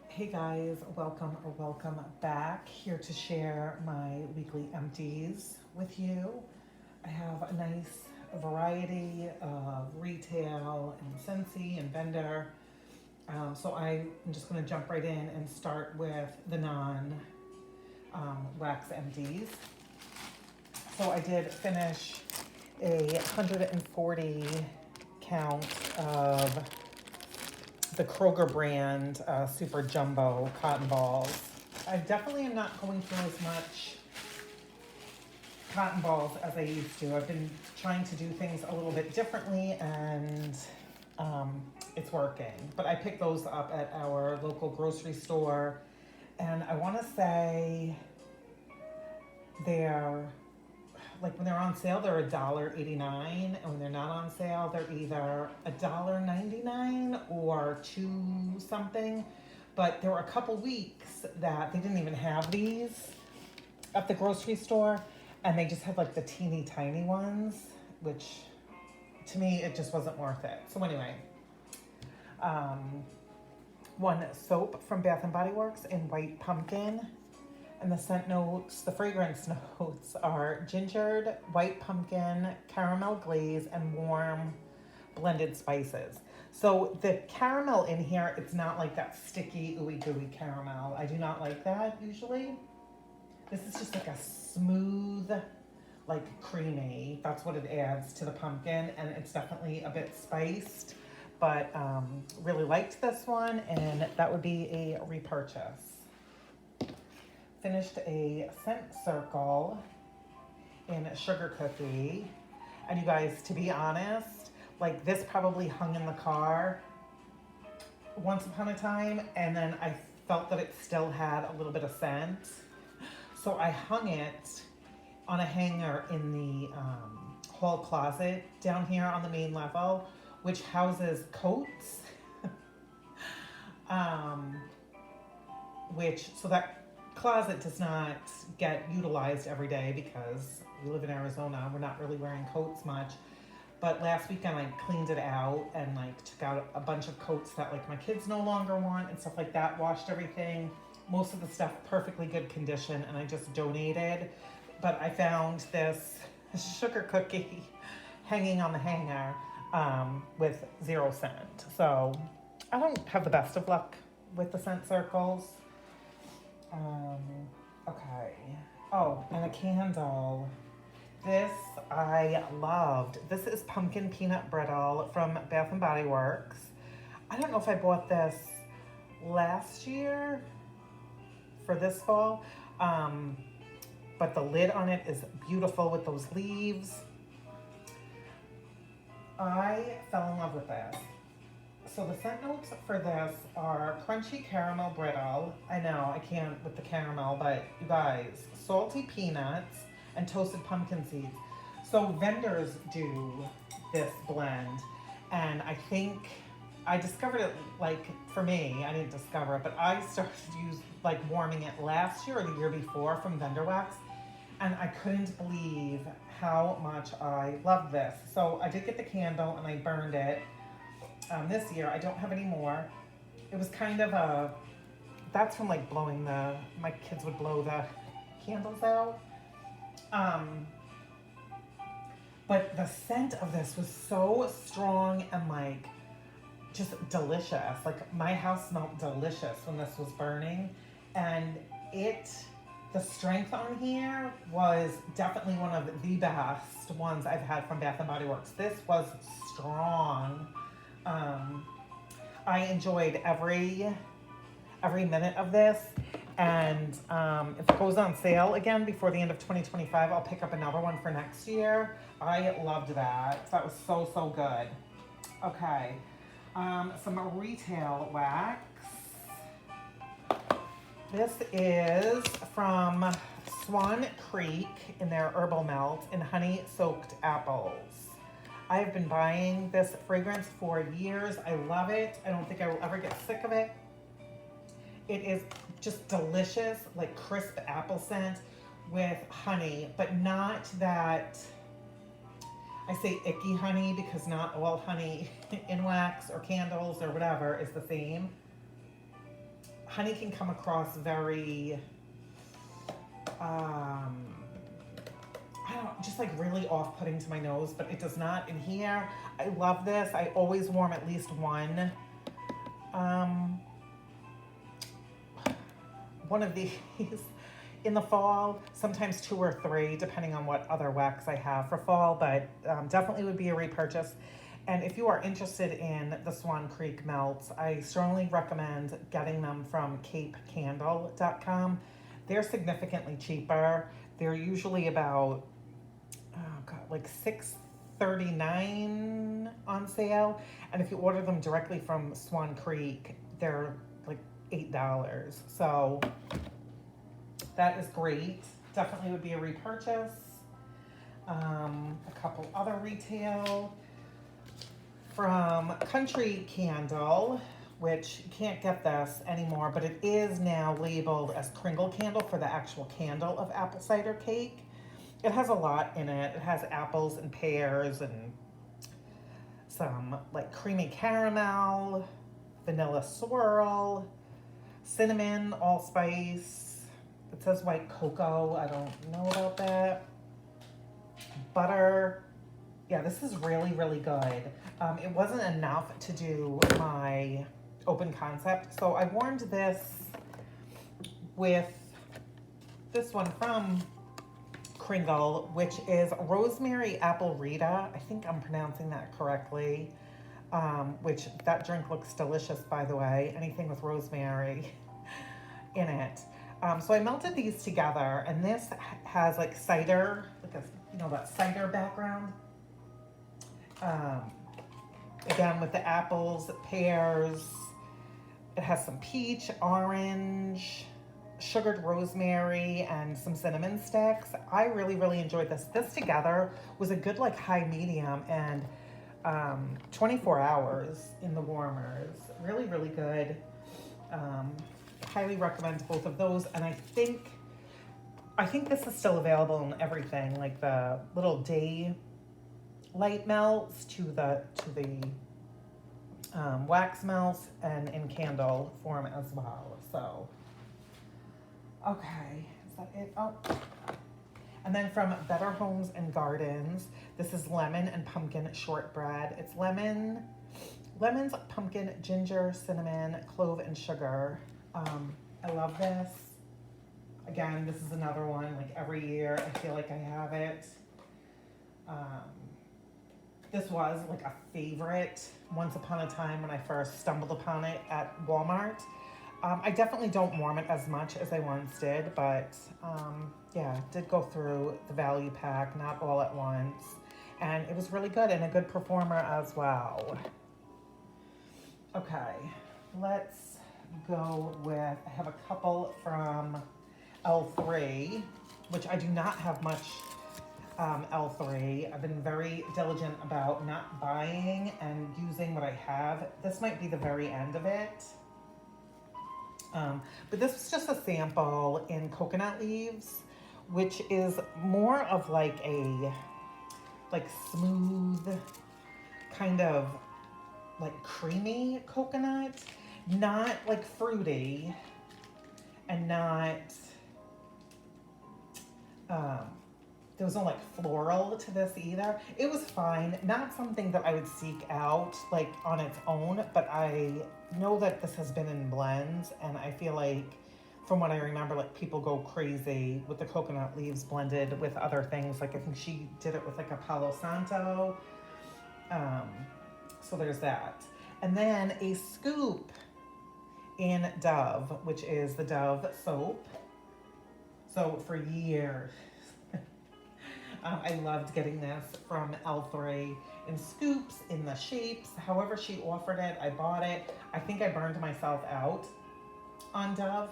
Hey guys, welcome or welcome back. Here to share my weekly empties with you. I have a nice variety of retail and Scentsy and vendor. So I'm just going to jump right in and start with the non wax empties. So I did finish a 140 count of the Kroger brand super jumbo cotton balls. I definitely am not going through as much cotton balls as I used to. I've been trying to do things a little bit differently and it's working. But I picked those up at our local grocery store and I want to say they're like when they're on sale they're $1.89, and when they're not on sale they're either $1.99 or two something. But there were a couple weeks that they didn't even have these at the grocery store, and they just had like the teeny tiny ones, which to me it just wasn't worth it. So anyway, one soap from Bath and Body Works in white pumpkin. And the scent notes, the fragrance notes are gingered, white pumpkin, caramel glaze, and warm blended spices. So the caramel in here, it's not like that sticky, ooey gooey caramel. I do not like that usually. This is just like a smooth, like creamy. That's what it adds to the pumpkin, and it's definitely a bit spiced. But really liked this one, and that would be a repurchase. Finished a scent circle in sugar cookie. And you guys, to be honest, like this probably hung in the car once upon a time, and then I felt that it still had a little bit of scent. So I hung it on a hanger in the hall closet down here on the main level, which houses coats. So that closet does not get utilized every day because we live in Arizona. We're not really wearing coats much. But last weekend I cleaned it out and like took out a bunch of coats that like my kids no longer want and stuff like that. Washed everything, most of the stuff perfectly good condition, and I just donated. But I found this sugar cookie hanging on the hanger with 0 scent. So I don't have the best of luck with the scent circles. Okay. Oh, and a candle. This I loved. This is pumpkin peanut brittle from Bath and Body Works. I don't know if I bought this last year for this fall, but the lid on it is beautiful with those leaves. I fell in love with this. So the scent notes for this are crunchy caramel brittle. I know I can't with the caramel, but you guys, salty peanuts and toasted pumpkin seeds. So vendors do this blend, and I think I discovered it, like for me, I didn't discover it, but I started to use like warming it last year or the year before from Vendor Wax, and I couldn't believe how much I loved this. So I did get the candle and I burned it. This year, I don't have any more. It was kind of that's from like my kids would blow the candles out. But the scent of this was so strong and like just delicious. Like my house smelled delicious when this was burning. And the strength on here was definitely one of the best ones I've had from Bath and Body Works. This was strong. I enjoyed every minute of this, and if it goes on sale again before the end of 2025, I'll pick up another one for next year. I loved that. That was so good. Okay, some retail wax. This is from Swan Creek in their Herbal Melt in honey soaked apples. I have been buying this fragrance for years. I love it. I don't think I will ever get sick of it. It is just delicious, like crisp apple scent with honey, but not that, I say icky honey because not all honey in wax or candles or whatever is the same. honey can come across very, I don't, just like really off-putting to my nose, but it does not in here. I love this. I always warm at least um, one of these in the fall, sometimes 2 or 3, depending on what other wax I have for fall, but definitely would be a repurchase. And if you are interested in the Swan Creek melts, I strongly recommend getting them from capecandle.com. They're significantly cheaper. They're usually about, oh God, like $6.39 on sale. And if you order them directly from Swan Creek, they're like $8. So that is great. Definitely would be a repurchase. A couple other retail from Country Candle, which you can't get this anymore, but it is now labeled as Kringle Candle for the actual candle of apple cider cake. It has a lot in it. It has apples and pears and some like creamy caramel, vanilla swirl, cinnamon, allspice. It says white cocoa. I don't know about that. Butter. Yeah, this is really, really good. It wasn't enough to do my open concept, so I warmed this with this one from Kringle, which is Rosemary Apple Rita. I think I'm pronouncing that correctly, which that drink looks delicious, by the way. Anything with rosemary in it. So I melted these together, and this has like cider, like a, that cider background. Again, with the apples, pears, it has some peach, orange, sugared rosemary, and some cinnamon sticks. I really, really enjoyed this. This together was a good like high medium, and 24 hours in the warmers. Really, really good. Highly recommend both of those. And I think this is still available in everything, like the little day light melts to the wax melts, and in candle form as well. So, okay, is that it? Oh, and then from Better Homes and Gardens, this is lemon and pumpkin shortbread. It's lemons, pumpkin, ginger, cinnamon, clove, and sugar. I love this. Again, this is another one, like every year, I feel like I have it. This was like a favorite once upon a time when I first stumbled upon it at Walmart. I definitely don't warm it as much as I once did, but yeah, did go through the value pack, not all at once. And it was really good and a good performer as well. Okay, let's go with, I have a couple from L3, which I do not have much L3. I've been very diligent about not buying and using what I have. This might be the very end of it. But this was just a sample in coconut leaves, which is more of like a smooth, kind of like creamy coconut, not like fruity, and not there was no like floral to this either. It was fine, not something that I would seek out like on its own, but I know that this has been in blends, and I feel like from what I remember, like people go crazy with the coconut leaves blended with other things. Like I think she did it with like a Palo Santo. So there's that. And then a scoop in Dove, which is the Dove soap. So for years, I loved getting this from L3 in scoops, in the shapes, however she offered it, I bought it. I think I burned myself out on Dove.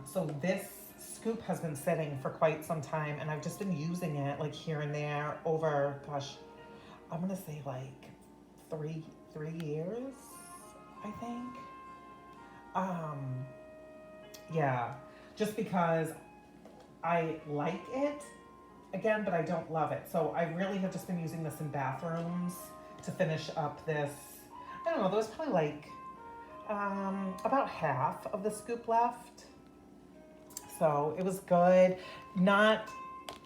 So this scoop has been sitting for quite some time, and I've just been using it like here and there over, gosh, I'm gonna say like three years, I think. Yeah, just because I like it, again, but I don't love it. So I really have just been using this in bathrooms to finish up this. I don't know, there was probably like about half of the scoop left. So it was good. Not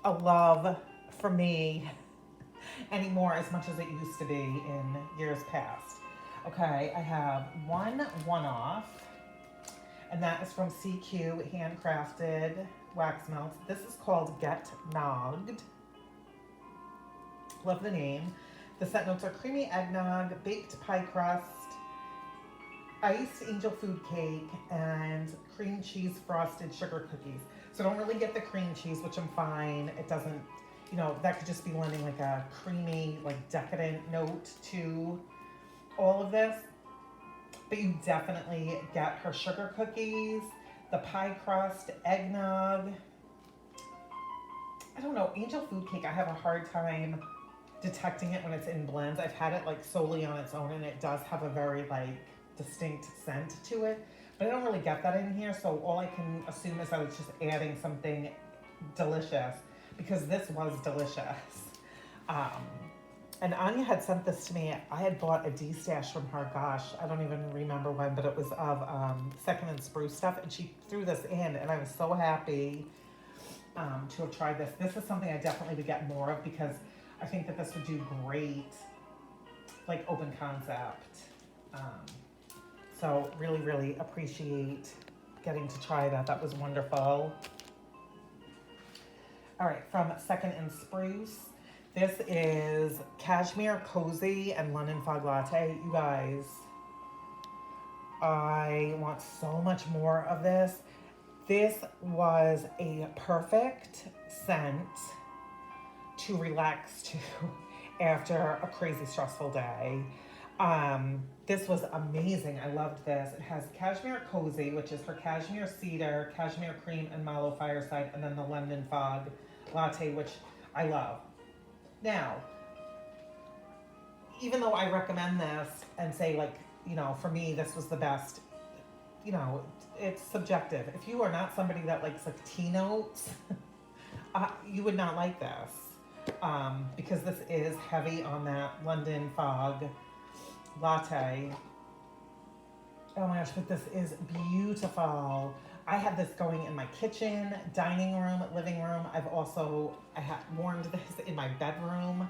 a love for me anymore as much as it used to be in years past. Okay, I have one-off, and that is from CQ Handcrafted Wax Melts. This is called Get Nogged. Love the name. The scent notes are creamy eggnog, baked pie crust, iced angel food cake, and cream cheese frosted sugar cookies. So I don't really get the cream cheese, which I'm fine. It doesn't, that could just be lending like a creamy, like decadent note to all of this. But you definitely get her sugar cookies, the pie crust, eggnog. I don't know, angel food cake, I have a hard time detecting it when it's in blends. I've had it like solely on its own, and it does have a very like distinct scent to it, but I don't really get that in here. So all I can assume is that it's just adding something delicious, because this was delicious. And Anya had sent this to me. I had bought a D-stash from her, gosh, I don't even remember when, but it was of Second and Spruce stuff, and she threw this in, and I was so happy to have tried this. This is something I definitely would get more of, because I think that this would do great, like open concept. So really, really appreciate getting to try that. That was wonderful. All right, from Second and Spruce. This is Cashmere Cozy and London Fog Latte. You guys, I want so much more of this. This was a perfect scent to relax to after a crazy stressful day. This was amazing. I loved this. It has Cashmere Cozy, which is her Cashmere Cedar, Cashmere Cream, and Mallow Fireside, and then the London Fog Latte, which I love. Now, even though I recommend this and say, like, for me, this was the best, it's subjective. If you are not somebody that likes like tea notes, you would not like this, because this is heavy on that London Fog Latte. Oh my gosh, but this is beautiful. I have this going in my kitchen, dining room, living room. I have warmed this in my bedroom,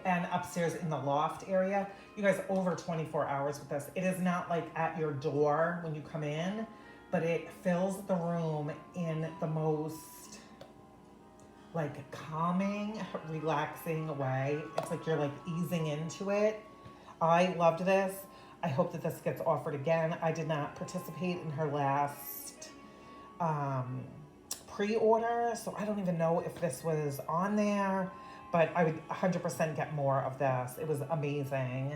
and upstairs in the loft area. You guys, over 24 hours with this. It is not like at your door when you come in, but it fills the room in the most like calming, relaxing way. It's like you're like easing into it. I loved this. I hope that this gets offered again. I did not participate in her last pre-order, so I don't even know if this was on there, but I would 100% get more of this. It was amazing.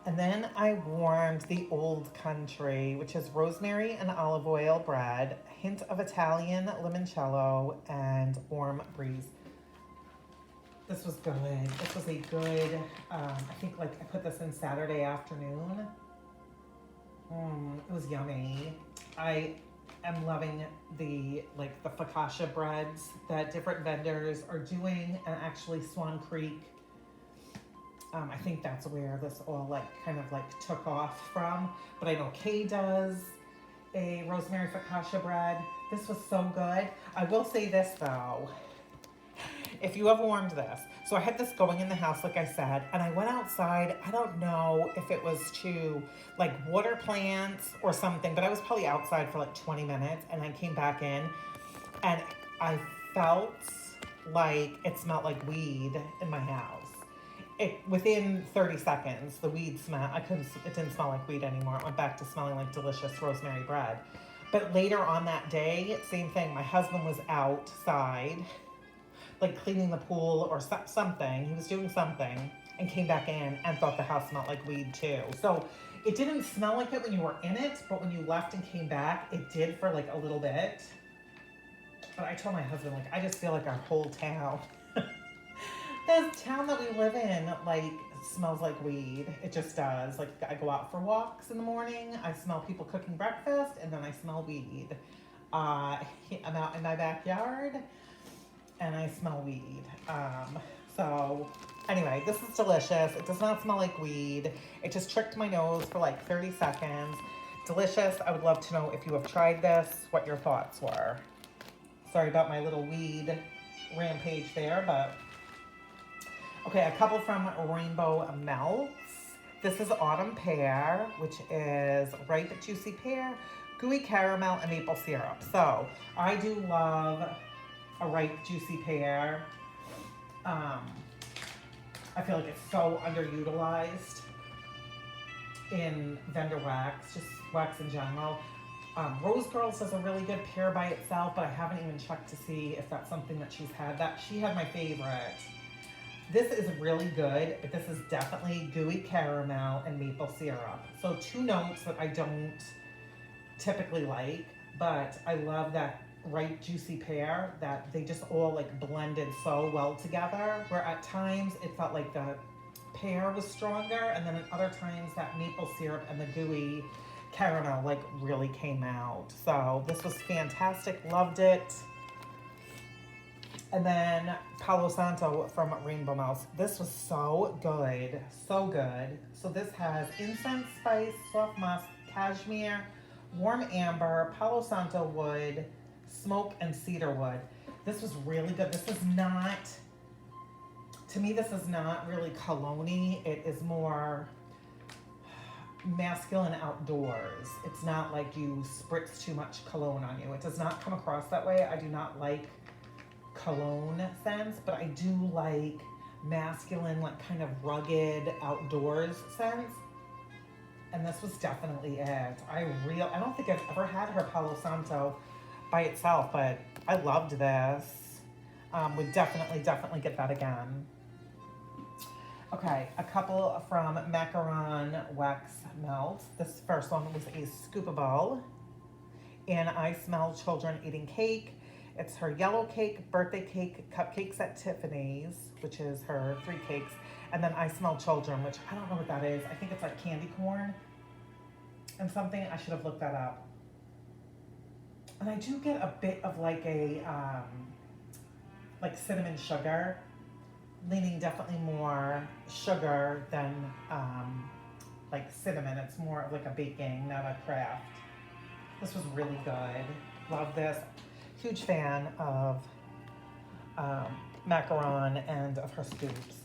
And then I warmed the Old Country, which is rosemary and olive oil bread, hint of Italian limoncello, and warm breeze. This was good. This was a good, I think like I put this in Saturday afternoon. It was yummy. I am loving the focaccia breads that different vendors are doing, and actually Swan Creek, I think that's where this all kind of took off from. But I know Kay does a rosemary focaccia bread. This was so good. I will say this though. If you have warmed this, so I had this going in the house, like I said, and I went outside. I don't know if it was to water plants or something, but I was probably outside for 20 minutes, and I came back in, and I felt like it smelled like weed in my house. Within 30 seconds, the weed smell, it didn't smell like weed anymore. It went back to smelling like delicious rosemary bread. But later on that day, same thing. My husband was outside, cleaning the pool or something. He was doing something and came back in and thought the house smelled like weed too. So it didn't smell like it when you were in it, but when you left and came back, it did for a little bit. But I told my husband, I just feel like our whole town, the town that we live in, smells like weed. It just does. I go out for walks in the morning, I smell people cooking breakfast, and then I smell weed. I'm out in my backyard, and I smell weed. So Anyway, this is delicious. It does not smell like weed. It just tricked my nose for like 30 seconds. Delicious. I would love to know if you have tried this, what your thoughts were. Sorry about my little weed rampage there, but okay, a couple from Rainbow Melts. This is Autumn Pear, which is ripe juicy pear, gooey caramel, and maple syrup. So I do love a ripe juicy pear. I feel like it's so underutilized in vendor wax, just wax in general. Rose Girls does a really good pear by itself, but I haven't even checked to see if that's something that she's had. That she had my favorite. This is really good, but this is definitely gooey caramel and maple syrup. So two notes that I don't typically like, but I love that ripe juicy pear, that they just all like blended so well together, where at times it felt like the pear was stronger, and then at other times that maple syrup and the gooey caramel like really came out. So this was fantastic, loved it. And then Palo Santo from Rainbow Mouse. This was so good, so good. So this has incense spice, soft musk, cashmere, warm amber, Palo Santo wood, smoke, and cedar wood. This was really good. This is not, to me, this is not really cologne-y. It is more masculine outdoors. It's not like you spritz too much cologne on you. It does not come across that way. I do not like cologne scents, but I do like masculine, like kind of rugged outdoors scents. And this was definitely it. I don't think I've ever had her Palo Santo by itself, but I loved this. Would definitely get that again. Okay, a couple from Macaron Wax Melt. This first one was a scoopable. And I Smell Children Eating Cake. It's her yellow cake, birthday cake, cupcakes at Tiffany's, which is her 3 cakes. And then I Smell Children, which I don't know what that is. I think it's like candy corn and something. I should have looked that up. And I do get a bit of like a, like cinnamon sugar, leaning definitely more sugar than like cinnamon. It's more of like a baking, not a craft. This was really good. Love this. Huge fan of macaron and of her scoops.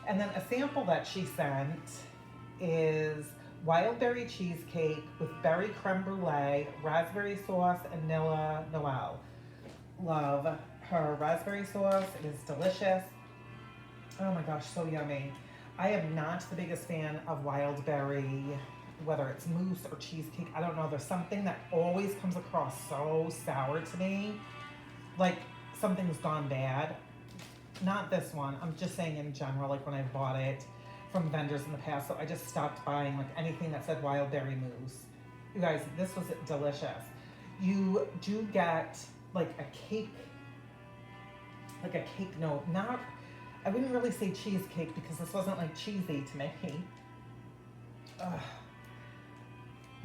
And then a sample that she sent is wild berry cheesecake with berry creme brulee, raspberry sauce, and vanilla noel. Love her raspberry sauce. It is delicious. Oh my gosh, so yummy. I am not the biggest fan of wild berry, whether it's mousse or cheesecake. I don't know. There's something that always comes across so sour to me, like something's gone bad. Not this one. I'm just saying in general, like when I bought it from vendors in the past. So I just stopped buying like anything that said wild berry mousse. You guys, this was delicious. You do get like a cake note. Not, I wouldn't really say cheesecake because this wasn't like cheesy to me. Ugh.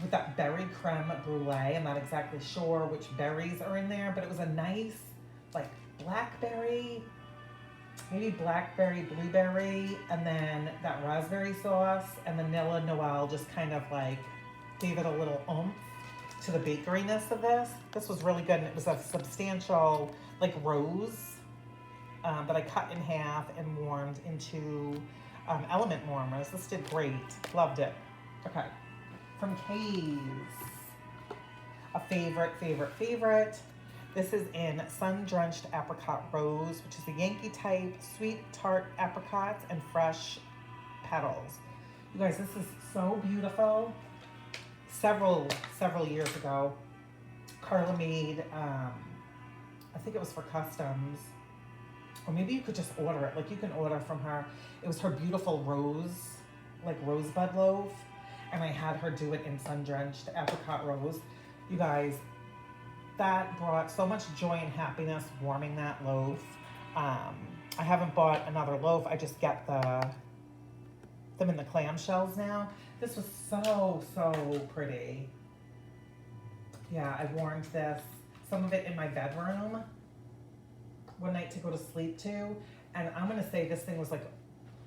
With that berry creme brulee, I'm not exactly sure which berries are in there, but it was a nice like blackberry, maybe blackberry, blueberry, and then that raspberry sauce and the vanilla noel just kind of like gave it a little oomph to the bakeryness of this. This was really good, and it was a substantial like rose that I cut in half and warmed into element warmers. This did great. Loved it. Okay. From Kay's, a favorite. This is in Sun-Drenched Apricot Rose, which is a Yankee type, sweet tart apricots and fresh petals. You guys, this is so beautiful. Several years ago, Carla made, I think it was for customs, or maybe you could just order it. Like you can order from her. It was her beautiful rose, like rosebud loaf. And I had her do it in Sun-Drenched Apricot Rose. You guys, that brought so much joy and happiness warming that loaf. I haven't bought another loaf. I just get them in the clamshells now. This was so pretty. Yeah, I warmed this, some of it in my bedroom one night to go to sleep to. And I'm gonna say this thing was like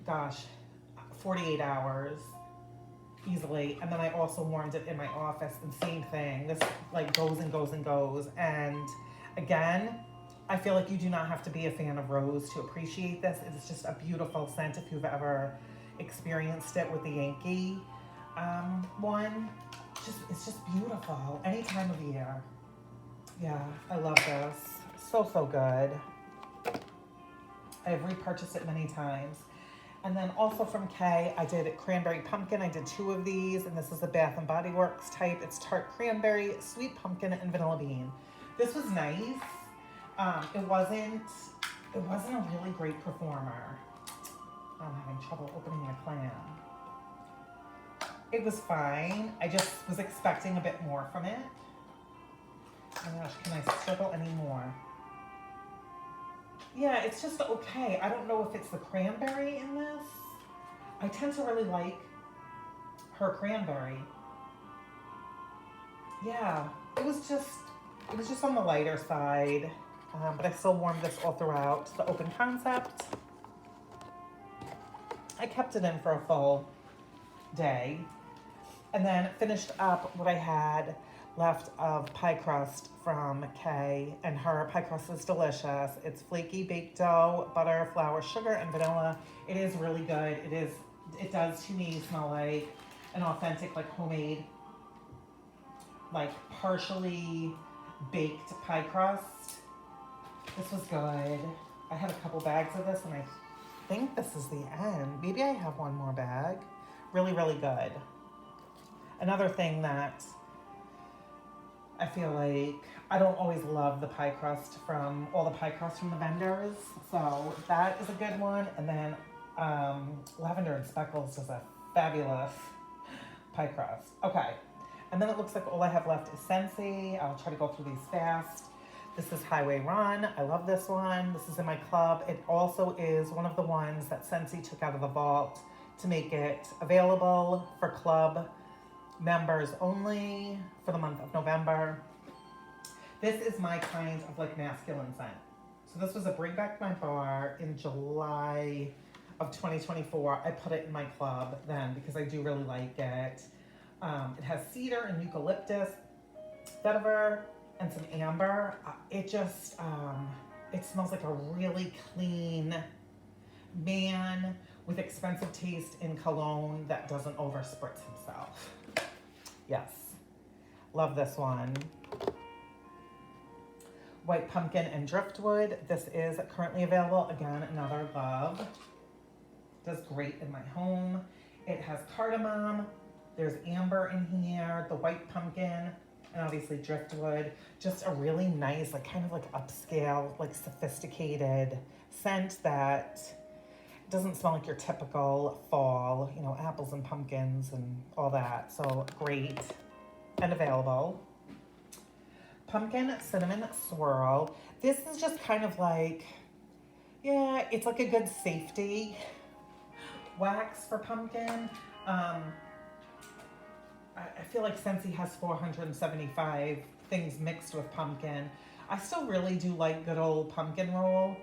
gosh, 48 hours easily. And then I also warmed it in my office, and same thing. This like goes and goes and goes. And again, I feel like you do not have to be a fan of rose to appreciate this. It is just a beautiful scent if you've ever experienced it with the Yankee one. It's just beautiful any time of year. Yeah, I love this. So, so good. I've repurchased it many times. And then also from Kay, I did cranberry pumpkin. I did 2 of these, and this is the Bath and Body Works type. It's tart cranberry, sweet pumpkin, and vanilla bean. This was nice. It wasn't a really great performer. I'm having trouble opening the clam. It was fine. I just was expecting a bit more from it. Oh my gosh, can I struggle any more? Yeah, it's just okay. I don't know if it's the cranberry in this. I tend to really like her cranberry. Yeah, it was just on the lighter side, but I still warmed this all throughout. The open concept. I kept it in for a full day, and then finished up what I had left of pie crust from Kay, and her pie crust is delicious. It's flaky baked dough, butter, flour, sugar, and vanilla. It is really good. It does to me smell like an authentic, like homemade, like partially baked pie crust. This was good. I had a couple bags of this, and I think this is the end. Maybe I have one more bag. Really, really good. Another thing that I feel like I don't always love the pie crust from all the pie crust from the vendors. So that is a good one. And then Lavender and Speckles does a fabulous pie crust. Okay. And then it looks like all I have left is Scentsy. I'll try to go through these fast. This is Highway Run. I love this one. This is in my club. It also is one of the ones that Scentsy took out of the vault to make it available for club members only for the month of November. This is my kind of like masculine scent. So this was a Bring Back My Bar in July of 2024. I put it in my club then because I do really like it. It has cedar and eucalyptus, vetiver, and some amber. It just, it smells like a really clean man with expensive taste in cologne that doesn't overspritz himself. Yes, love this one. White pumpkin and driftwood. This is currently available. Again, another love. Does great in my home. It has cardamom. There's amber in here, the white pumpkin, and obviously driftwood. Just a really nice, like kind of like upscale, like sophisticated scent that doesn't smell like your typical fall, you know, apples and pumpkins and all that. So great and available. Pumpkin cinnamon swirl. This is just kind of like, yeah, it's like a good safety wax for pumpkin. I feel like Scentsy has 475 things mixed with pumpkin. I still really do like good old pumpkin roll.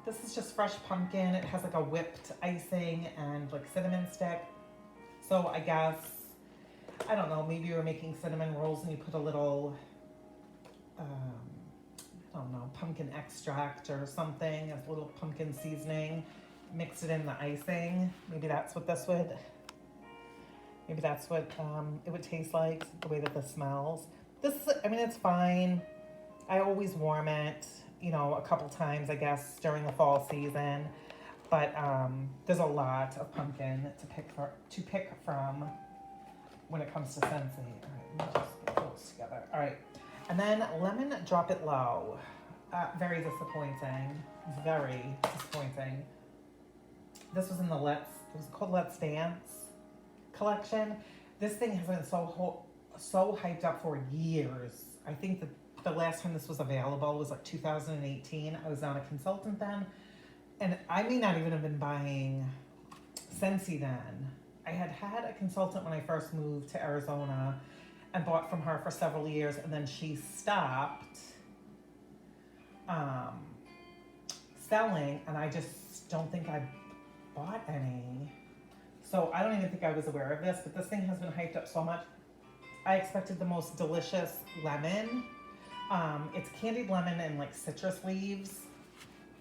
This is just fresh pumpkin. It has like a whipped icing and like cinnamon stick. So I guess, I don't know, maybe you're making cinnamon rolls and you put a little, I don't know, pumpkin extract or something, a little pumpkin seasoning, mix it in the icing. Maybe that's what this would, maybe that's what it would taste like, the way that this smells. This, I mean, it's fine. I always warm it, you know, a couple times, I guess, during the fall season. But there's a lot of pumpkin to pick from when it comes to Scentsy. All right, let me just get those together. All right, and then Lemon Drop It Low. Very disappointing. Very disappointing. This was in the it was called Let's Dance collection. This thing has been so hyped up for years. I think that the last time this was available was like 2018. I was not a consultant then. And I may not even have been buying Scentsy then. I had a consultant when I first moved to Arizona and bought from her for several years, and then she stopped selling, and I just don't think I bought any. So I don't even think I was aware of this, but this thing has been hyped up so much. I expected the most delicious lemon. It's candied lemon and like citrus leaves.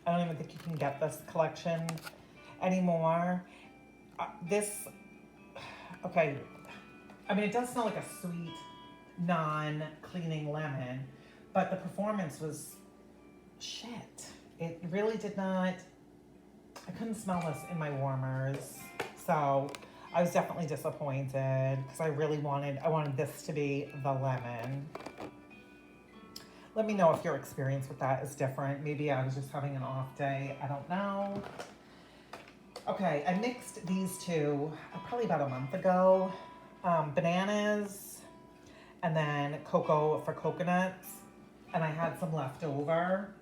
I don't even think you can get this collection anymore. Okay, I mean, it does smell like a sweet, non-cleaning lemon, but the performance was shit. It really did not, I couldn't smell this in my warmers. So I was definitely disappointed because I wanted this to be the lemon. Let me know if your experience with that is different. Maybe I was just having an off day. I don't know. Okay, I mixed these two probably about a month ago. Bananas and then cocoa for coconuts. And I had some left over.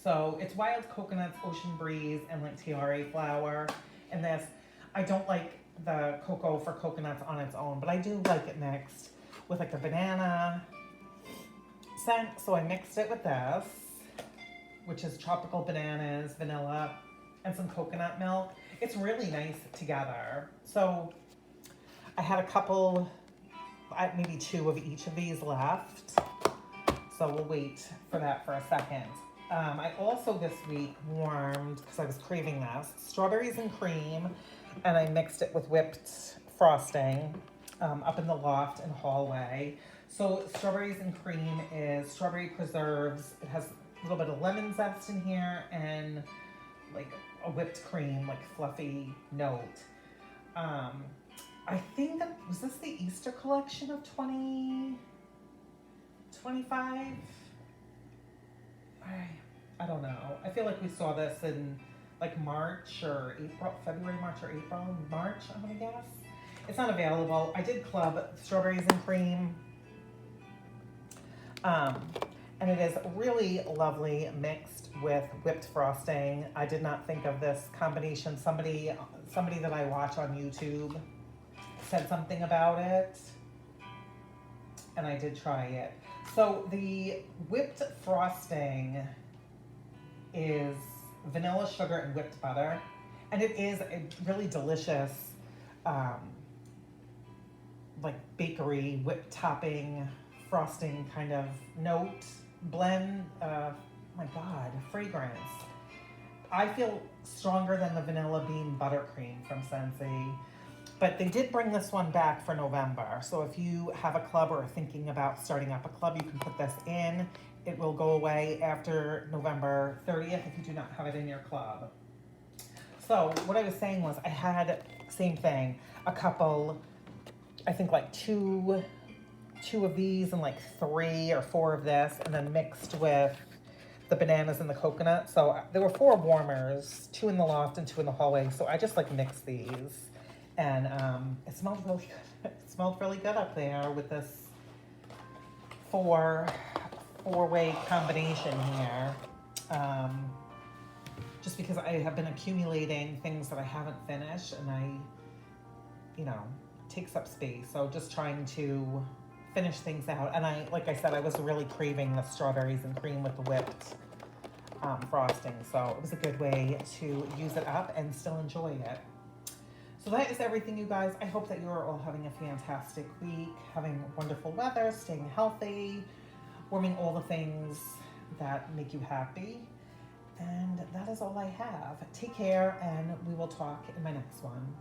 So it's wild coconuts, ocean breeze, and like tiare flower. And this, I don't like the cocoa for coconuts on its own, but I do like it mixed with like a banana scent. So I mixed it with this, which is tropical bananas, vanilla, and some coconut milk. It's really nice together. So I had a couple, maybe two of each of these left. So we'll wait for that for a second. I also this week warmed, because I was craving this, strawberries and cream, and I mixed it with whipped frosting up in the loft and hallway. So strawberries and cream is strawberry preserves. It has a little bit of lemon zest in here and like a whipped cream, like fluffy note. I think that, was this the Easter collection of 2025? I don't know. I feel like we saw this in like March or April, February, March or April, March, I'm gonna guess. It's not available. I did club strawberries and cream. And it is really lovely mixed with whipped frosting. I did not think of this combination. Somebody that I watch on YouTube said something about it, and I did try it. So the whipped frosting is vanilla, sugar, and whipped butter, and it is a really delicious, like bakery whipped topping frosting kind of note blend. My God, fragrance. I feel stronger than the vanilla bean buttercream from Scentsy. But they did bring this one back for November. So if you have a club or are thinking about starting up a club, you can put this in. It will go away after November 30th if you do not have it in your club. So what I was saying was I had, same thing, a couple, I think like two of these and like 3 or 4 of this, and then mixed with the bananas and the coconut. So there were 4 warmers, 2 in the loft and 2 in the hallway. So I just like mixed these. And it smelled really good. It smelled really good up there with this four-way combination here. Just because I have been accumulating things that I haven't finished, and it takes up space. So just trying to finish things out. And like I said, I was really craving the strawberries and cream with the whipped frosting. So it was a good way to use it up and still enjoy it. So that is everything, you guys. I hope that you are all having a fantastic week, having wonderful weather, staying healthy, warming all the things that make you happy. And that is all I have. Take care, and we will talk in my next one.